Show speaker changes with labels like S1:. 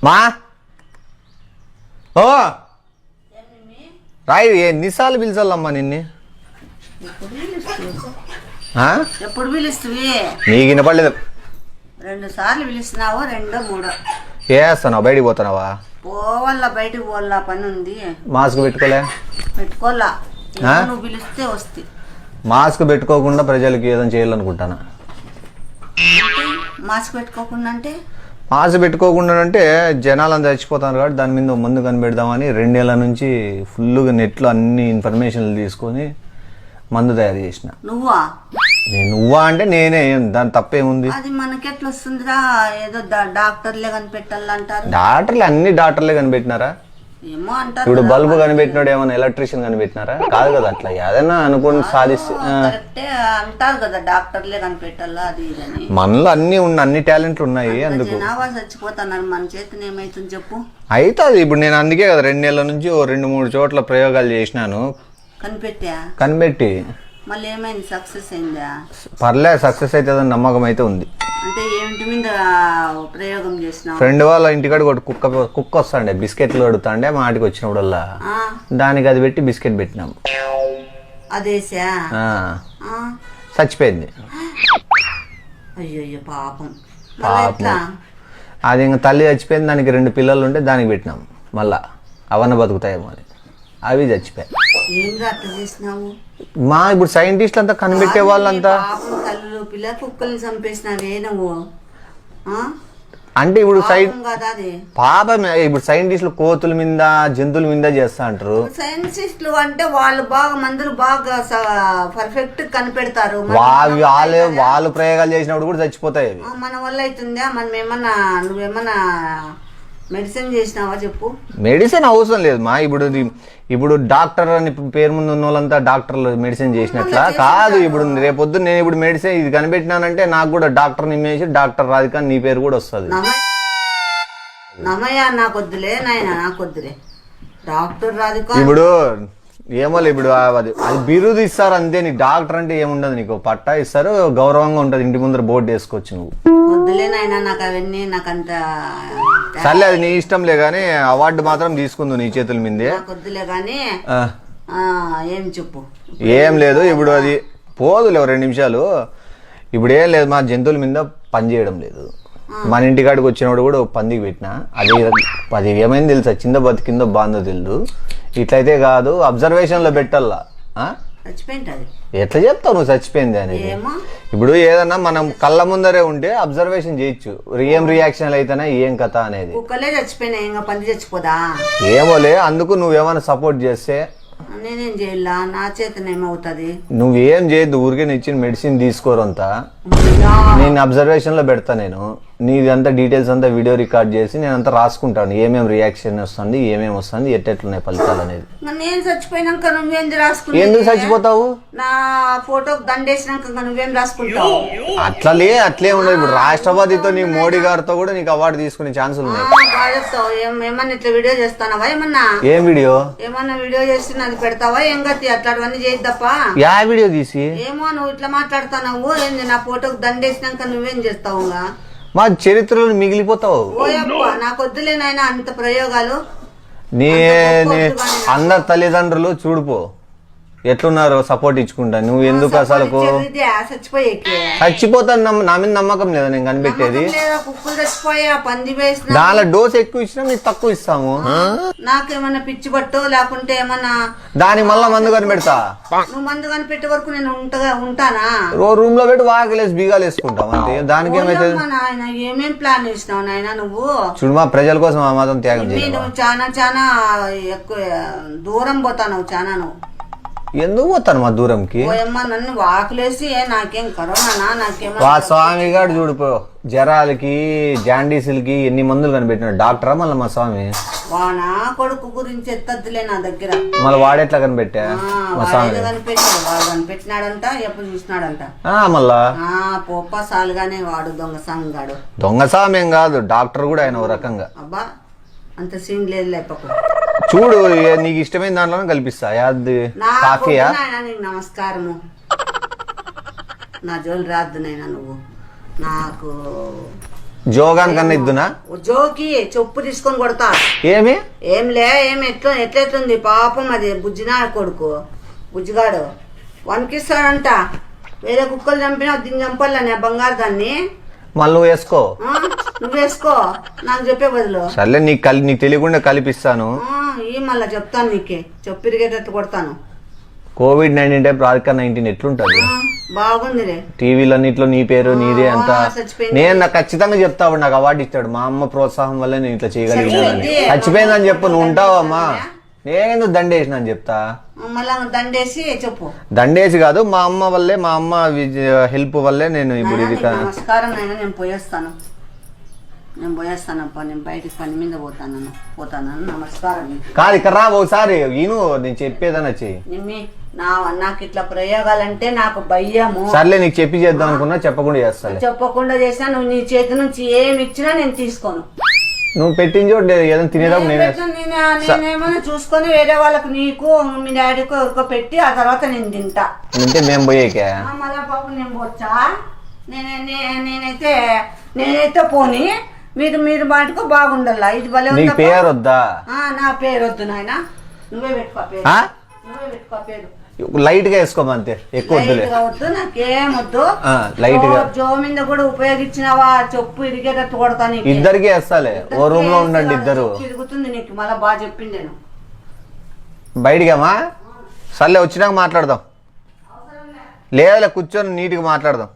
S1: మా ఓ రాయి ఎన్నిసార్లు పిలిచాలమ్మా నిన్ను?
S2: ఎప్పుడు పిలుస్తువి?
S1: నీకు వినపడలేదు.
S2: 2 సార్లు పిలుస్తున్నావు, 2 3
S1: ఏస్తున్నావు? బయటికి పోతున్నావా?
S2: పోవాలా, బయటికి పోవాలా, పని ఉంది.
S1: మాస్క్
S2: పెట్టుకోవాలా. నువ్వు పిలిస్తే వస్తే.
S1: మాస్క్ పెట్టుకోకుండా ప్రజలకి ఏదైనా చేయాలనుకుంటానా?
S2: మాస్క్ పెట్టుకోకుండా అంటే?
S1: మాస్క్ పెట్టుకోకుండా అంటే జనాలంతా చచ్చిపోతారు కాబట్టి దాని మీద ముందు కనిపెడదామని 2 ఏళ్ళ నుంచి ఫుల్గా నెట్లో అన్ని ఇన్ఫర్మేషన్లు తీసుకొని మందు తయారు చేసిన. నువ్వా అంటే నేనే, దాని తప్పేముంది?
S2: అది మనకెట్లా వస్తుందిరా? ఏదో డాక్టర్లే కనిపెట్టాలంటారు.
S1: అన్ని డాక్టర్లే కనిపెట్టినారా?
S2: ఏమో అంటారు.
S1: ఇప్పుడు బల్బు కనిపెట్టినాడు ఏమన్నా ఎలక్ట్రీషియన్ కనిపెట్టినారా? కాదు కదా. అట్లా ఏదైనా అనుకుని సాధిస్తే
S2: అంటారు కదా, డాక్టర్లే కనిపెట్టాలా అది ఇదని.
S1: మనలో అన్ని టాలెంట్లు ఉన్నాయి. అందుకు
S2: జనాభా చచ్చిపోతున్నారు, మన చేతిని ఏమైతుంది చెప్పు?
S1: అవుతుంది. ఇప్పుడు నేను అందుకే కదా 2 ఏళ్ళ నుంచి 2-3 చోట్ల ప్రయోగాలు చేసినాను. కనిపెట్టి
S2: మళ్ళీ ఏమైంది? సక్సెస్ అయిందా?
S1: పర్లేదు, సక్సెస్ అవుతుందని నమ్మకం అయితే ఉంది.
S2: అంటే ఏమిటి మీద ప్రయోగం చేసినావు?
S1: ఫ్రెండ్ వాళ్ళ ఇంటికాడ కుక్క వస్తాండే, బిస్కెట్లు అడుగుతాండే మా ఆటికి వచ్చినప్పుడల్లా దానికి అది పెట్టి బిస్కెట్ పెట్టినాము.
S2: అదేసా
S1: చచ్చిపోయింది.
S2: అయ్యో పాపం.
S1: అది ఇంకా తల్లి చచ్చిపోయింది. దానికి 2 పిల్లలు ఉంటే దానికి పెట్టినాము. మళ్ళా అవన్న బతుకుతాయేమో అని అవి చచ్చిపోయాయి. మా ఇప్పుడు సైంటిస్టులు అంతా కనిపెట్టే వాళ్ళంతా
S2: కుక్కల్ని చంపేసినావే నువ్వు.
S1: అంటే ఇప్పుడు పాపం. ఇప్పుడు సైంటిస్టులు కోతుల మీద జంతువుల మీద చేస్తా అంటారు.
S2: సైంటిస్టులు అంటే వాళ్ళు బాగా మందులు బాగా పర్ఫెక్ట్ కనిపెడతారు.
S1: వాళ్ళు ప్రయోగాలు చేసినప్పుడు కూడా చచ్చిపోతాయి.
S2: మన వల్ల అవుతుందా? మనం ఏమన్నా నువ్వేమన్నా మెడిసిన్ చేసినావా చెప్పు?
S1: మెడిసిన్ అవసరం లేదు మా. ఇప్పుడు డాక్టర్ అని పేరు ముందు ఉన్న వాళ్ళంతా డాక్టర్లు మెడిసిన్ చేసినట్లా కాదు. ఇప్పుడు రేపొద్దు నేను ఇప్పుడు మెడిసిన్ ఇది కనిపెట్టినానంటే నాకు కూడా డాక్టర్ నిమ్మేసి డాక్టర్ రాధిక నీ పేరు కూడా వస్తుంది.
S2: నాకొద్దులే నాయన, నాకొద్దులే డాక్టర్ రాధిక.
S1: ఇప్పుడు ఏమో ఇప్పుడు అది బిరుదు ఇస్తారు అంతే. నీకు డాక్టర్ అంటే ఏముండదు, నీకు పట్టా ఇస్తారు, గౌరవంగా ఉంటుంది. ఇంటి ముందర బోర్డు వేసుకోవచ్చు. నువ్వు
S2: వద్దులే నాయన, నాకు అవన్నీ నాకంత.
S1: సర్లే, అది నీ ఇష్టంలే గానీ అవార్డు మాత్రం తీసుకుందు నీ చేతుల మీదే.
S2: వద్దులే గానీ ఏం చెప్పు?
S1: ఏం లేదు, ఇప్పుడు అది పోదులే 2 నిమిషాలు. ఇప్పుడు ఏం లేదు, మా జంతువుల మీద పని చేయడం లేదు. మన ఇంటికాడికి వచ్చినప్పుడు కూడా పందికి పెట్టినా. అది ఏమైంది తెలుసా? చింద బతికిందో బాందో తెలియదు. ఇట్లయితే కాదు, అబ్జర్వేషన్ లో పెట్టాలా. ఎట్లా చెప్తావు నువ్వు చచ్చిపోయింది అని? ఇప్పుడు ఏదన్నా మనం కళ్ళ ముందరే ఉంటే అబ్జర్వేషన్ చేయొచ్చు, ఏం రియాక్షన్ అయితేనా ఏం కథ అనేది. ఏమోలే, అందుకు నువ్వేమైనా సపోర్ట్ చేస్తే.
S2: నేనేం చేయాల? నా చేతనేమవుతుంది?
S1: నువ్వేం చేయద్దు, ఊరికే ఇచ్చిన మెడిసిన్ తీసుకోరంతా. నేను అబ్జర్వేషన్ లో పెడతా. నేను నీదంతా డీటెయిల్స్ అంతా వీడియో రికార్డ్ చేసి నేనంతా రాసుకుంటాను. ఏమేమి రియాక్షన్ వస్తుంది, ఏమేమి వస్తుంది, ఎట్లెట్లున్నాయి ఫలితాలు అనేది.
S2: నేను చచ్చిపోయినాక నువ్వేం రాసుకుంటావు?
S1: ఎందుకు చచ్చిపోతావు?
S2: నా ఫోటోకి దండేసినాక నువ్వేం రాసుకుంటావు?
S1: అట్లే ఉండదు. ఇప్పుడు రాష్ట్రపతితో నీ మోడీ గారితో కూడా నీకు అవార్డు తీసుకునే ఛాన్సులు
S2: ఉన్నాయి. ఏమన్నా ఇట్లా వీడియో చేస్తానవా?
S1: ఏం వీడియో?
S2: ఏమన్నా వీడియో చేసి అది పెడతావా? ఏం గతి అట్లాంటివన్నీ చేయద్దప్ప.
S1: యా వీడియో తీసి?
S2: ఏమో నువ్వు ఇట్లా మాట్లాడుతున్నావు. ఏంది నా ఫోటోకి దండేసినాక నువ్వేం చేస్తావు?
S1: మా చరిత్రలో మిగిలిపోతావు.
S2: నాకు వద్దులే నాయన అంత ప్రయోగాలు.
S1: నీ అందరు తల్లిదండ్రులు చూడుపో ఎట్లున్నారు, సపోర్ట్ ఇచ్చుకుంటా. నువ్వు ఎందుకు అసలు చచ్చిపోతాను? నా మీద నమ్మకం లేదా నేను కనిపెట్టేది? దానిలో డోస్ ఎక్కువ ఇచ్చినా నీకు తక్కువ ఇస్తాము.
S2: నాకేమన్నా పిచ్చి పట్టు లేకుంటే ఏమన్నా
S1: దానికి మళ్ళా మందు కనిపెడతా.
S2: నువ్వు మందు కనిపెట్టే వరకు నేను ఉంటానా?
S1: రూమ్ లో పెట్టి వాకిలేసి బీగాలు వేసుకుంటాం అంతే. దానికి ఏమైతే
S2: ఏమేం ప్లాన్ చేసినావు నాయన నువ్వు?
S1: చూడు, మా ప్రజల కోసం ఆ మాత్రం త్యాగం చేయాలి.
S2: నువ్వు చాలా ఎక్కువ దూరం పోతావు. చాలా నువ్వు
S1: ఎందుకు పోతాను మా దూరంకి?
S2: నన్ను వాకులేసి నాకేం కరోనా నాకేమో.
S1: స్వామి గారు చూడిపో, జ్వరాలకి జాండీసులకి ఎన్ని మందులు కనిపెట్టినాడు డాక్టరా మళ్ళీ మా స్వామి?
S2: వానా కొడుకు గురించి ఎత్తద్దులే నా దగ్గర.
S1: మళ్ళీ వాడెట్లా కనిపెట్టా?
S2: కనిపెట్టాడు, వాడు కనిపెట్టినాడంట, ఎప్పుడు చూసినాడంట.
S1: మళ్ళా
S2: పోప్ప సాలుగానే వాడు దొంగ సాంగాడు.
S1: దొంగ సామి ఏం కాదు, డాక్టర్ కూడా ఆయన ఓ రకంగా.
S2: అబ్బా అంత సీన్ లేదు లేపకు.
S1: చూడు, నీకు ఇష్టమైన దాంట్లోనే కల్పిస్తా. కాఫీయా?
S2: నీకు నమస్కారము. నా జోలు రాద్దు నైనా నువ్వు. నాకు
S1: జోగాన్ కన్నా ఇద్దునా?
S2: జోకి చెప్పు తీసుకొని కొడతా.
S1: ఏమి
S2: ఏం ఎట్లెట్లుంది పాపం, అది బుజ్జినా కొడుకు బుజ్జిగాడు వణికిస్తాడంట. వేరే కుక్కలు చంపినా దీన్ని చంపాలని బంగారు దాన్ని.
S1: మళ్ళీ నువ్వు వేసుకో.
S2: నువ్వు వేసుకో నాకు చెప్పే బదులు.
S1: సర్లే నీకు తెలియకుండా కలిపిస్తాను.
S2: మళ్ళా చెప్తాను నీకే, చెప్పిరిగేటట్టు కొడతాను.
S1: COVID-19 టైప్ రాధికా-19 ఎట్లుంటది?
S2: బాగుందిలే.
S1: టీవీలన్నిట్లో నీ పేరు నీదే అంతా.
S2: చచ్చిపోయింది.
S1: నేను నాకు ఖచ్చితంగా చెప్తావు, నాకు అవార్డు ఇస్తాడు. మా అమ్మ ప్రోత్సాహం వల్ల నేను ఇట్లా చేయగలిగినానని. చచ్చిపోయిందని చెప్పు. నువ్వు ఉంటావమ్మా, నేను దండేసిన అని చెప్తా.
S2: మళ్ళా దండేసి చెప్పు.
S1: దండేసి కాదు, మా అమ్మ వల్లే, మా అమ్మ హెల్ప్ వల్లే నేను ఇప్పుడు ఇది.
S2: నమస్కారం నాయన, నేను పోయేస్తానప్ప. నేను బయటికి పని మీద పోతాను. నమస్కారం.
S1: కాదు ఇక్కడ రా ఒకసారి, ఈను నేను చెప్పేదన్నా చెయ్యి.
S2: నాకు ఇట్లా ప్రయోగాలంటే నాకు భయము.
S1: సర్లే నీకు చెప్పి చేద్దాం అనుకున్నా, చెప్పకుండా చేస్తా.
S2: చెప్పకుండా చేసినా నువ్వు నీ చేతి నుంచి ఏమి ఇచ్చినా నేను తీసుకోను.
S1: నువ్వు పెట్టించో ఏదైనా తినేదా?
S2: నేనేమైనా చూసుకొని వేరే వాళ్ళకు, నీకు మీ డాడీకి ఎవరికో పెట్టి ఆ తర్వాత నేను తింటా.
S1: అంటే మేము పోయేకే
S2: మళ్ళా పాపం నేను పోచ్చా? నేనైతే పోనీ, మీరు మాటకు బాగుండాలా. ఇది భలే
S1: నీ పేరు వద్దా?
S2: నా పేరు వద్దు నాయన, నువ్వే పెట్టుకో పేరు. నువ్వే పెట్టుకో పేరు.
S1: లైట్ గా వేసుకోమంతే, ఎక్కువ వద్దులే.
S2: వద్దు, నాకేం వద్దు.
S1: లైట్ గా.
S2: జో మీద కూడా ఉపయోగించినావా చెప్పు ఇరిగేటట్టు కొడతాను.
S1: ఇద్దరికి వేస్తాలే, ఓ రూమ్ లో ఉండండి ఇద్దరు.
S2: తిరుగుతుంది నీకు, మళ్ళా బాగా చెప్పిండేను.
S1: బయటికమ్మా? సర్లే వచ్చినాక మాట్లాడదాం. లేదా కూర్చొని నీట్గా మాట్లాడదాం.